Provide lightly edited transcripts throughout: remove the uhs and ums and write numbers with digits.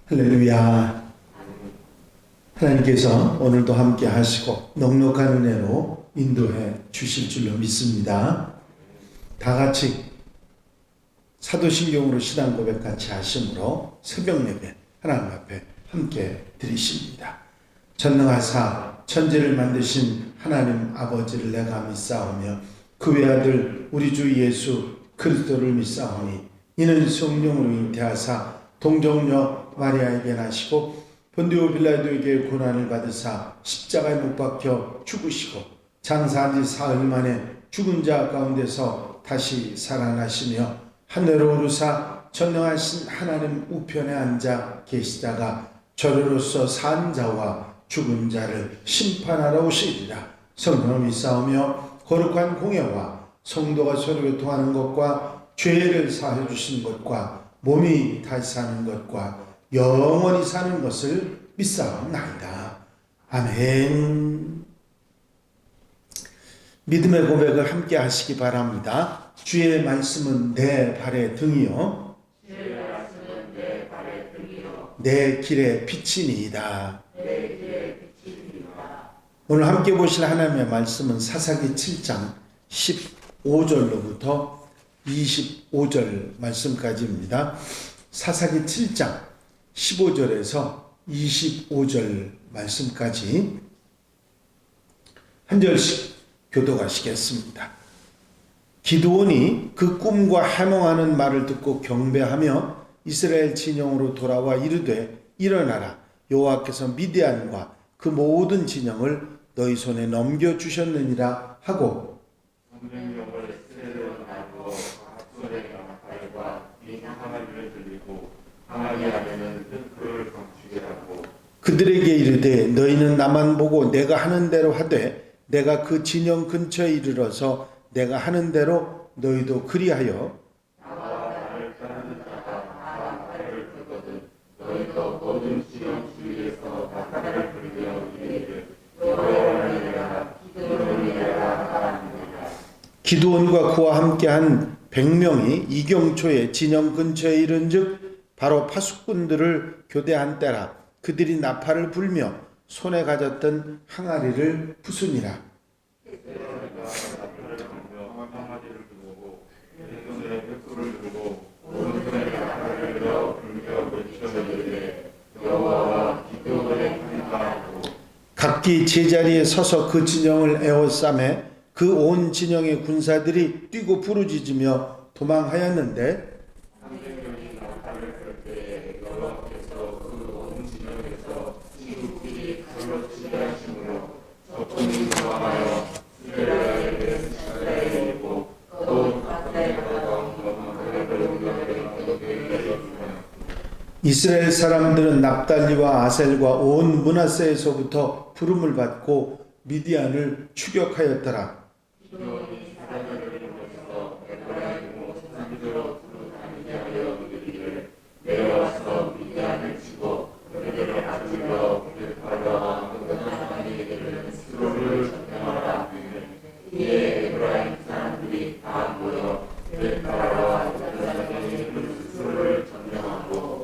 할렐루야. 하나님께서 오늘도 함께 하시고 넉넉한 은혜로 인도해 주실 줄로 믿습니다. 다 같이 사도신경으로 신앙 고백 같이 하심으로 새벽 예배 하나님 앞에 함께 드리십니다. 전능하사 천지를 만드신 하나님 아버지를 내가 믿사오며 그 외아들 우리 주 예수 그리스도를 믿사오니 이는 성령으로 잉태하사 동정녀 마리아에게 나시고 본디오 빌라도에게 고난을 받으사 십자가에 못 박혀 죽으시고 장사한 지 사흘 만에 죽은 자 가운데서 다시 살아나시며 하늘로 오르사 전능하신 하나님 우편에 앉아 계시다가 저리로서 산 자와 죽은 자를 심판하러 오시리라. 성령을 믿사오며 거룩한 공예와 성도가 서로 교통하는 것과 죄를 사해 주신 것과 몸이 다시 사는 것과 영원히 사는 것을 믿사옵나이다. 아멘. 믿음의 고백을 함께 하시기 바랍니다. 주의 말씀은 내 발의 등이요 내 길의 빛이니이다. 오늘 함께 보실 하나님의 말씀은 사사기 7장 15절로부터 25절 말씀까지입니다. 사사기 7장 15절에서 25절 말씀까지 한 절씩 교독하시겠습니다. 기드온이 그 꿈과 해몽하는 말을 듣고 경배하며 이스라엘 진영으로 돌아와 이르되 일어나라. 여호와께서 미디안과 그 모든 진영을 너희 손에 넘겨주셨느니라 하고 그들에게 이르되 너희는 나만 보고 내가 하는 대로 하되 내가 그 진영 근처에 이르러서 내가 하는 대로 너희도 그리하여 기드온과 그와 함께한 100명이 이경초에 진영 근처에 이른즉 바로 파수꾼들을 교대한 때라. 그들이 나팔을 불며 손에 가졌던 항아리를 부수니라. 각기 제자리에 서서 그 진영을 에워싸매 그 온 진영의 군사들이 뛰고 부르짖으며 도망하였는데 이스라엘 사람들은 납달리와 아셀과 온 므낫세에서부터 부름을 받고 미디안을 추격하였더라.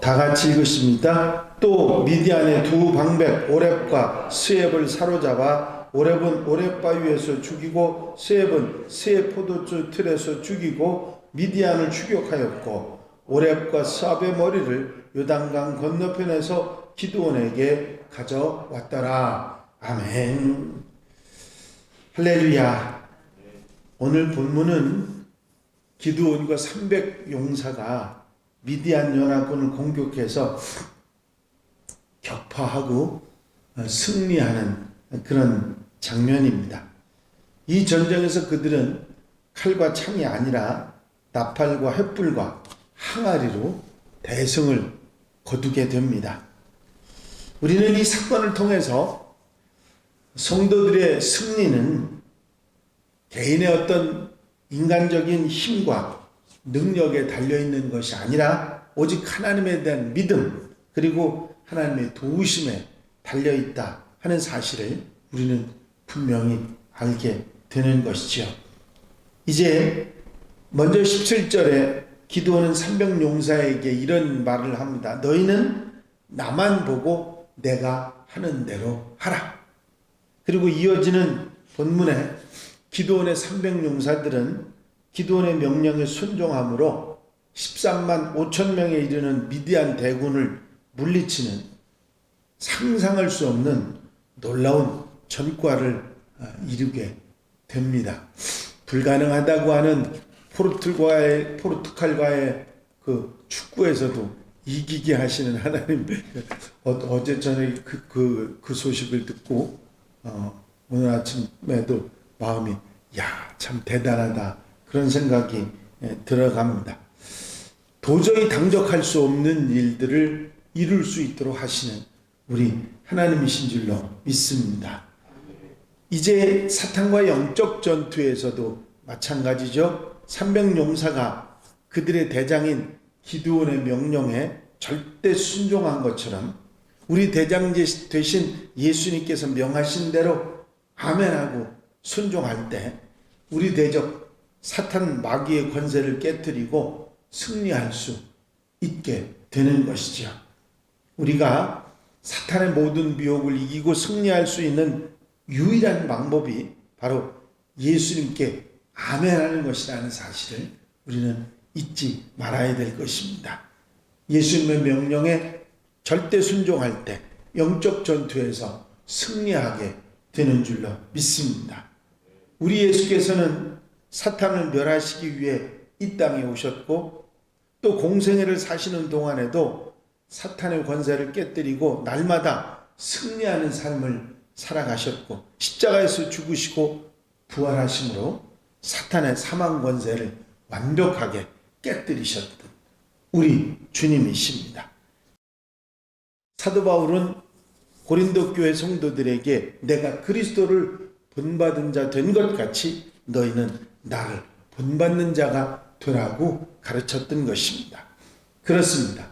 다 같이 읽으십니다. 또 미디안의 두 방백 오렙과 스엡을 사로잡아 오렙은 오렙바 위에서 죽이고 스엡은 스엡 포도주 틀에서 죽이고 미디안을 추격하였고 오렙과 스압의 머리를 요단강 건너편에서 기드온에게 가져왔더라. 아멘. 할렐루야. 오늘 본문은 기드온과 300 용사가 미디안 연합군을 공격해서 격파하고 승리하는 그런 장면입니다. 이 전쟁에서 그들은 칼과 창이 아니라 나팔과 횃불과 항아리로 대승을 거두게 됩니다. 우리는 이 사건을 통해서 성도들의 승리는 개인의 어떤 인간적인 힘과 능력에 달려있는 것이 아니라 오직 하나님에 대한 믿음 그리고 하나님의 도우심에 달려있다 하는 사실을 우리는 분명히 알게 되는 것이죠. 이제 먼저 17절에 기드온은 300 용사에게 이런 말을 합니다. 너희는 나만 보고 내가 하는 대로 하라. 그리고 이어지는 본문에 기드온의 300용사들은 기드온의 명령에 순종함으로 13만 5천 명에 이르는 미디안 대군을 물리치는 상상할 수 없는 놀라운 전과를 이루게 됩니다. 불가능하다고 하는 포르투갈과의 그 축구에서도 이기게 하시는 하나님. 어제 저녁에 그 소식을 듣고 오늘 아침에도 마음이 참 대단하다 그런 생각이 들어갑니다. 도저히 당적할 수 없는 일들을 이룰 수 있도록 하시는 우리 하나님이신 줄로 믿습니다. 이제 사탄과 영적 전투에서도 마찬가지죠. 300용사가 그들의 대장인 기드온의 명령에 절대 순종한 것처럼 우리 대장 되신 예수님께서 명하신 대로 아멘하고 순종할 때 우리 대적 사탄 마귀의 권세를 깨뜨리고 승리할 수 있게 되는 것이죠. 우리가 사탄의 모든 미혹을 이기고 승리할 수 있는 유일한 방법이 바로 예수님께 아멘하는 것이라는 사실을 우리는 잊지 말아야 될 것입니다. 예수님의 명령에 절대 순종할 때 영적 전투에서 승리하게 되는 줄로 믿습니다. 우리 예수께서는 사탄을 멸하시기 위해 이 땅에 오셨고 또 공생애를 사시는 동안에도 사탄의 권세를 깨뜨리고 날마다 승리하는 삶을 살아가셨고 십자가에서 죽으시고 부활하심으로 사탄의 사망 권세를 완벽하게 깨뜨리셨던 우리 주님이십니다. 사도 바울은 고린도 교회 성도들에게 내가 그리스도를 본받은 자 된 것 같이 너희는 나를 본받는 자가 되라고 가르쳤던 것입니다. 그렇습니다.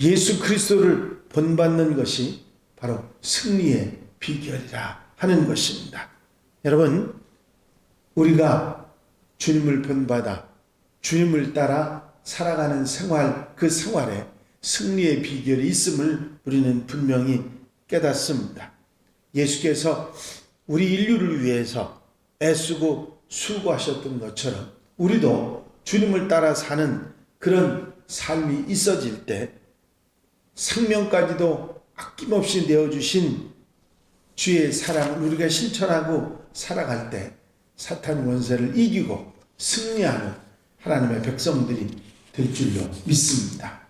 예수 그리스도를 본받는 것이 바로 승리의 비결이라 하는 것입니다. 여러분, 우리가 주님을 본받아 주님을 따라 살아가는 생활, 그 생활에 승리의 비결이 있음을 우리는 분명히 깨닫습니다. 예수께서 우리 인류를 위해서 애쓰고 수고하셨던 것처럼 우리도 주님을 따라 사는 그런 삶이 있어질 때 생명까지도 아낌없이 내어주신 주의 사랑을 우리가 실천하고 살아갈 때 사탄 원세를 이기고 승리하는 하나님의 백성들이 될 줄로 믿습니다.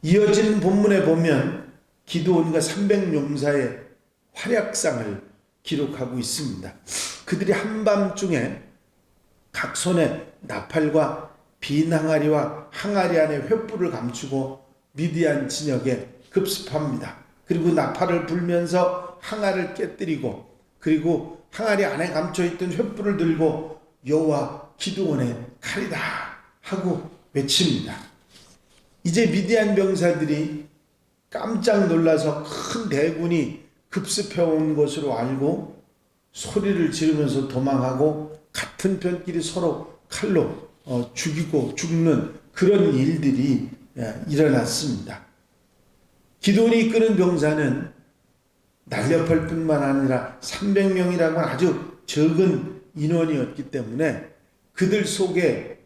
이어지는 본문에 보면 기드온과 300용사의 활약상을 기록하고 있습니다. 그들이 한밤중에 각 손에 나팔과 빈 항아리와 항아리 안에 횃불을 감추고 미디안 진영에 급습합니다. 그리고 나팔을 불면서 항아리를 깨뜨리고 그리고 항아리 안에 감춰있던 횃불을 들고 여호와 기드온의 칼이다 하고 외칩니다. 이제 미디안 병사들이 깜짝 놀라서 큰 대군이 급습해온 것으로 알고 소리를 지르면서 도망하고 같은 편끼리 서로 칼로 죽이고 죽는 그런 일들이 일어났습니다. 기드온이 이끄는 병사는 날렵할 뿐만 아니라 300명이라고는 아주 적은 인원이었기 때문에 그들 속에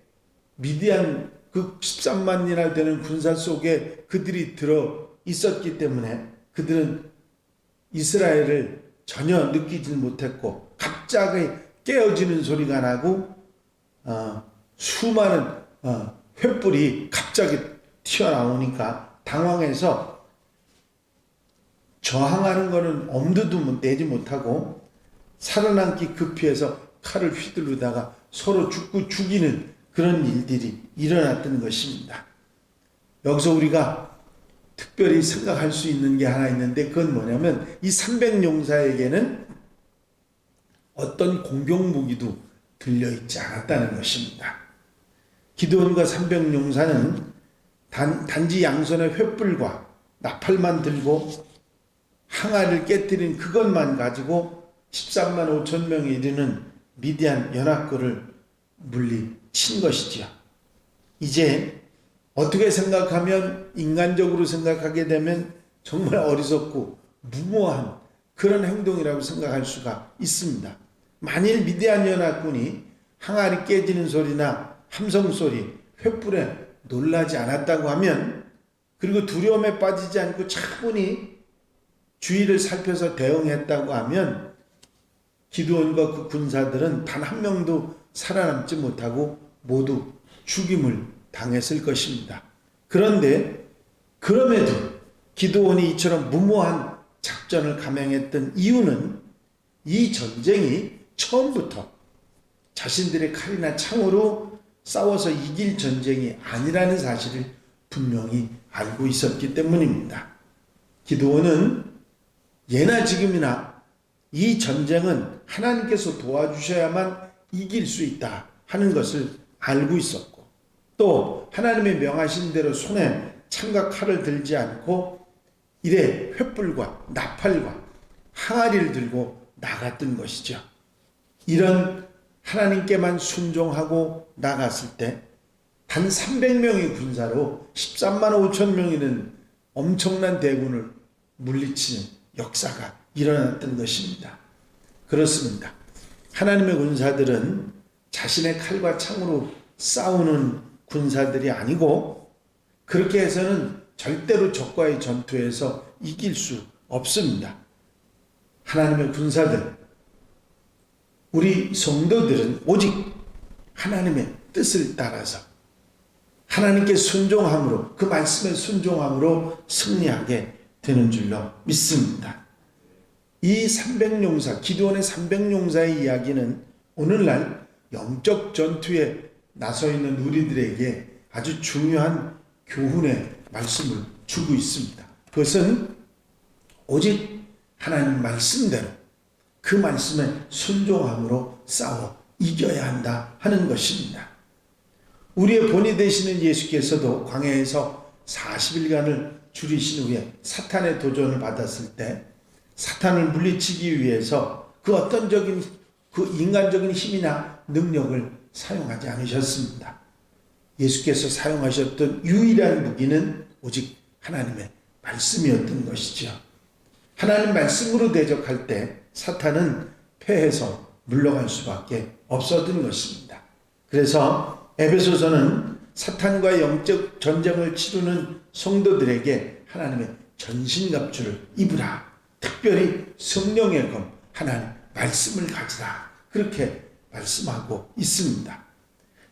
미디안 그 13만이나 되는 군사 속에 그들이 들어 있었기 때문에 그들은 이스라엘을 전혀 느끼지 못했고 갑자기 깨어지는 소리가 나고 수많은 횃불이 갑자기 튀어나오니까 당황해서 저항하는 것은 엄두도 내지 못하고 살아남기 급히해서 칼을 휘두르다가 서로 죽고 죽이는 그런 일들이 일어났던 것입니다. 여기서 우리가 특별히 생각할 수 있는 게 하나 있는데 그건 뭐냐면 이 300용사에게는 어떤 공격무기도 들려있지 않았다는 것입니다. 기드온과 300용사는 단지 양손에 횃불과 나팔만 들고 항아리를 깨뜨린 그것만 가지고 13만 5천 명에 이르는 미디안 연합군을 물리친 것이지요. 이제 어떻게 생각하면 인간적으로 생각하게 되면 정말 어리석고 무모한 그런 행동이라고 생각할 수가 있습니다. 만일 미디안 연합군이 항아리 깨지는 소리나 함성 소리, 횃불에 놀라지 않았다고 하면, 그리고 두려움에 빠지지 않고 차분히 주위를 살펴서 대응했다고 하면 기드온과 그 군사들은 단 한 명도 살아남지 못하고 모두 죽임을 당했을 것입니다. 그런데 그럼에도 기드온이 이처럼 무모한 작전을 감행했던 이유는 이 전쟁이 처음부터 자신들의 칼이나 창으로 싸워서 이길 전쟁이 아니라는 사실을 분명히 알고 있었기 때문입니다. 기드온은 예나 지금이나 이 전쟁은 하나님께서 도와주셔야만 이길 수 있다 하는 것을 알고 있었고, 또 하나님의 명하신 대로 손에 창과 칼을 들지 않고 이래 횃불과 나팔과 항아리를 들고 나갔던 것이죠. 이런 하나님께만 순종하고 나갔을 때 단 300명의 군사로 13만 5천 명이는 엄청난 대군을 물리치는 역사가 일어났던 것입니다. 그렇습니다. 하나님의 군사들은 자신의 칼과 창으로 싸우는 군사들이 아니고, 그렇게 해서는 절대로 적과의 전투에서 이길 수 없습니다. 하나님의 군사들, 우리 성도들은 오직 하나님의 뜻을 따라서 하나님께 순종함으로, 그 말씀에 순종함으로 승리하게 되는 줄로 믿습니다. 이 300용사, 기드온의 300용사의 이야기는 오늘날 영적 전투에 나서 있는 우리들에게 아주 중요한 교훈의 말씀을 주고 있습니다. 그것은 오직 하나님 말씀대로 그 말씀에 순종함으로 싸워 이겨야 한다 하는 것입니다. 우리의 본이 되시는 예수께서도 광야에서 40일간을 줄이신 후에 사탄의 도전을 받았을 때 사탄을 물리치기 위해서 그 어떤적인 그 인간적인 힘이나 능력을 사용하지 않으셨습니다. 예수께서 사용하셨던 유일한 무기는 오직 하나님의 말씀이었던 것이죠. 하나님 말씀으로 대적할 때 사탄은 패해서 물러갈 수밖에 없었던 것입니다. 그래서 에베소서는 사탄과 영적 전쟁을 치르는 성도들에게 하나님의 전신갑주를 입으라, 특별히 성령의 검 하나님 말씀을 가지라, 그렇게 말씀하고 있습니다.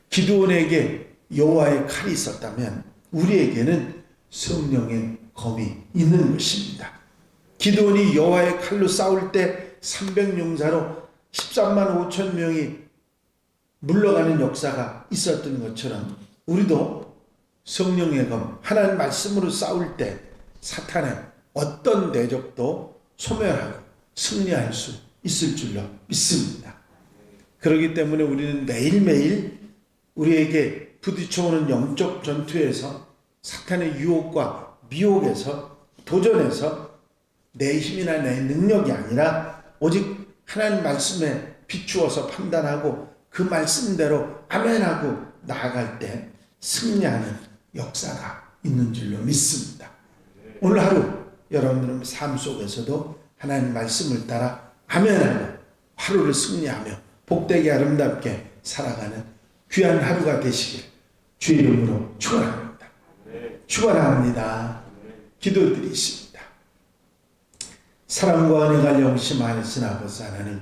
기드온에게 여호와의 칼이 있었다면 우리에게는 성령의 검이 있는 것입니다. 기드온이 여호와의 칼로 싸울 때 300용사로 13만 5천 명이 물러가는 역사가 있었던 것처럼 우리도 성령의 검 하나님 말씀으로 싸울 때 사탄의 어떤 대적도 소멸하고 승리할 수 있을 줄로 믿습니다. 그렇기 때문에 우리는 매일매일 우리에게 부딪혀오는 영적 전투에서 사탄의 유혹과 미혹에서 도전해서 내 힘이나 내 능력이 아니라 오직 하나님 말씀에 비추어서 판단하고 그 말씀대로 아멘하고 나아갈 때 승리하는 역사가 있는 줄로 믿습니다. 오늘 하루 여러분들은 삶 속에서도 하나님 말씀을 따라 아멘하고 하루를 승리하며 복되게 아름답게 살아가는 귀한 하루가 되시길 주의 이름으로 축원합니다. 축원합니다. 기도드리십니다. 사랑과 은혜가 영심하신 아버지 하나님,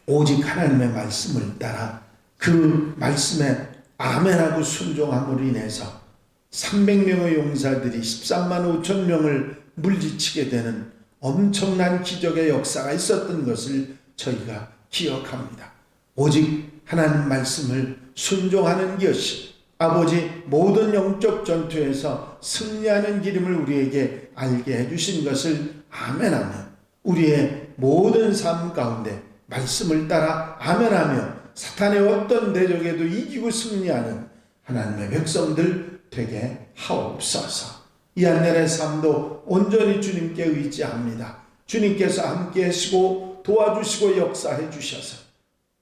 오직 하나님의 말씀을 따라 그 말씀에 아멘하고 순종함으로 인해서 300명의 용사들이 13만 5천 명을 물리치게 되는 엄청난 기적의 역사가 있었던 것을 저희가 기억합니다. 오직 하나님 말씀을 순종하는 것이 아버지 모든 영적 전투에서 승리하는 기름을 우리에게 알게 해주신 것을 아멘하며 우리의 모든 삶 가운데 말씀을 따라 아멘하며 사탄의 어떤 대적에도 이기고 승리하는 하나님의 백성들 되게 하옵소서. 이 한 날의 삶도 온전히 주님께 의지합니다. 주님께서 함께 하시고 도와주시고 역사해 주셔서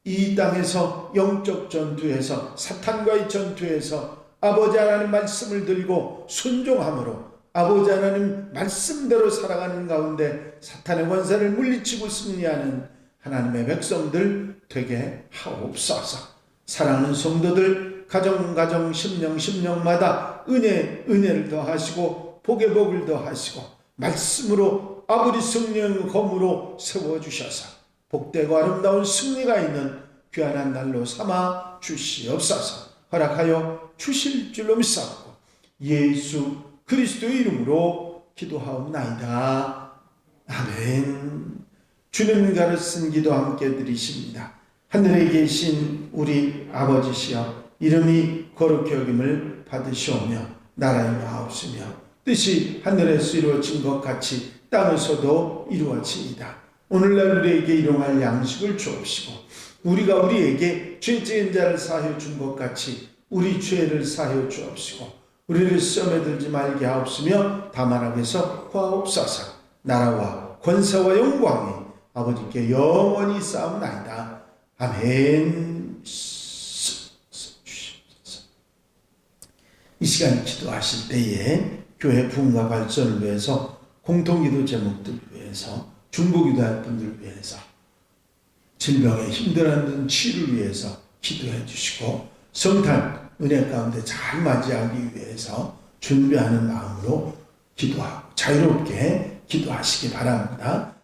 이 땅에서 영적 전투에서 사탄과의 전투에서 아버지 하나님 말씀을 들고 순종함으로 아버지 하나님 말씀대로 살아가는 가운데 사탄의 권세를 물리치고 승리하는 하나님의 백성들 되게 하옵소서. 사랑하는 성도들 가정 심령마다 은혜를 더하시고 복의 복을 더하시고 말씀으로 아버지 성령의 검으로 세워주셔서 복되고 아름다운 승리가 있는 귀한 날로 삼아 주시옵소서. 허락하여 주실 줄로 믿사옵고 예수 그리스도의 이름으로 기도하옵나이다. 아멘. 주님 가르친 기도 함께 드리십니다. 하늘에 계신 우리 아버지시여, 이름이 거룩히 여김을 받으시오며 나라의 마옵시며 뜻이 하늘에서 이루어진 것 같이 땅에서도 이루어지이다. 오늘날 우리에게 일용할 양식을 주옵시고 우리가 우리에게 죄 지은 자를 사하여 준 것 같이 우리 죄를 사하여 주옵시고 우리를 시험에 들지 말게 하옵시며 다만 악에서 구하옵소서. 나라와 권세와 영광이 아버지께 영원히 쌓옵나이다. 아멘. 이 시간 기도하실 때에 교회 부흥과 발전을 위해서, 공통기도 제목들을 위해서, 중보기도할 분들을 위해서, 질병에 힘들어하는 치유를 위해서 기도해 주시고 성탄 은혜 가운데 잘 맞이하기 위해서 준비하는 마음으로 기도하고 자유롭게 기도하시기 바랍니다.